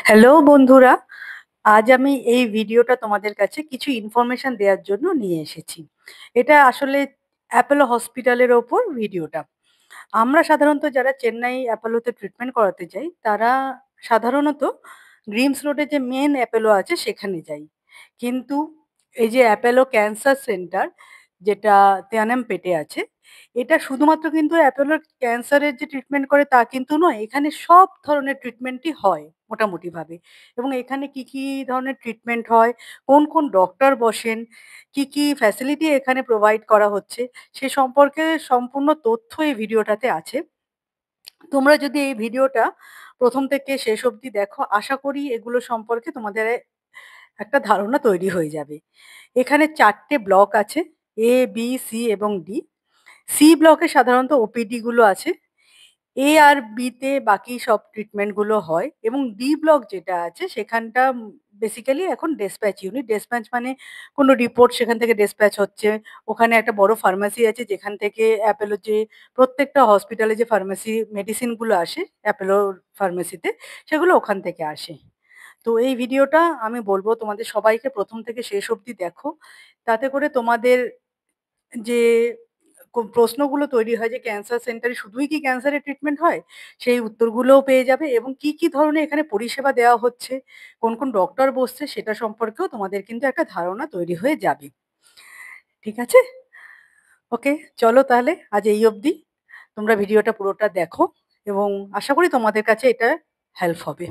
Hello বন্ধুরা, আজ আমি এই ভিডিওটা তোমাদের কাছে কিছু ইনফরমেশন দেওয়ার জন্য নিয়ে এসেছি। এটা আসলে অ্যাপোলো হসপিটালের ওপর ভিডিওটা। আমরা সাধারণত যারা চেন্নাই অ্যাপোলোতে ট্রিটমেন্ট করাতে যাই, তারা সাধারণত গ্রিমস রোডে যে মেন অ্যাপোলো আছে সেখানে যাই। কিন্তু এই যে অ্যাপোলো ক্যান্সার সেন্টার, যেটা তেয়ানামপেটে আছে, এটা শুধুমাত্র কিন্তু অ্যাপোলোর ক্যান্সারের যে ট্রিটমেন্ট করে তা কিন্তু নয়। এখানে সব ধরনের ট্রিটমেন্টই হয় মোটামুটিভাবে। এবং এখানে কি কি ধরনের ট্রিটমেন্ট হয়, কোন কোন ডক্টর বসেন, কি কি ফ্যাসিলিটি এখানে প্রোভাইড করা হচ্ছে, সে সম্পর্কে সম্পূর্ণ তথ্য এই ভিডিওটাতে আছে। তোমরা যদি এই ভিডিওটা প্রথম থেকে শেষ অবধি দেখো, আশা করি এগুলো সম্পর্কে তোমাদের একটা ধারণা তৈরি হয়ে যাবে। এখানে ৪ টে ব্লক আছে, এ, বি, সি এবং ডি। সি ব্লকে সাধারণত ওপিডি গুলো আছে। এ আর বি তে বাকি সব ট্রিটমেন্ট গুলো হয় এবং ডি ব্লক যেটা আছে সেখানটা বেসিক্যালি এখন ডেসপ্যাচ ইউনিট। ডেসপ্যাচ মানে কোনো রিপোর্ট সেখান থেকে ডেসপ্যাচ হচ্ছে। ওখানে একটা বড় ফার্মেসি আছে যেখান থেকে অ্যাপোলো যে প্রত্যেকটা হসপিটালে যে ফার্মেসি মেডিসিন গুলো আসে অ্যাপোলো ফার্মেসিতে, সেগুলো ওখান থেকে আসে। তো এই ভিডিওটা আমি বলবো তোমাদের সবাইকে প্রথম থেকে শেষ অবধি দেখো। তাতে করে তোমাদের যে প্রশ্নগুলো তৈরি হয় যে ক্যান্সার সেন্টারে শুধুই কি ক্যান্সারের ট্রিটমেন্ট হয়, সেই উত্তরগুলোও পেয়ে যাবে এবং কি কি ধরনের এখানে পরিষেবা দেওয়া হচ্ছে, কোন কোন ডক্টর বসছে সেটা সম্পর্কেও তোমাদের কিন্তু একটা ধারণা তৈরি হয়ে যাবে। ঠিক আছে? ওকে, চলো তাহলে আজ এই অবধি। তোমরা ভিডিওটা পুরোটা দেখো এবং আশা করি তোমাদের কাছে এটা হেল্প হবে।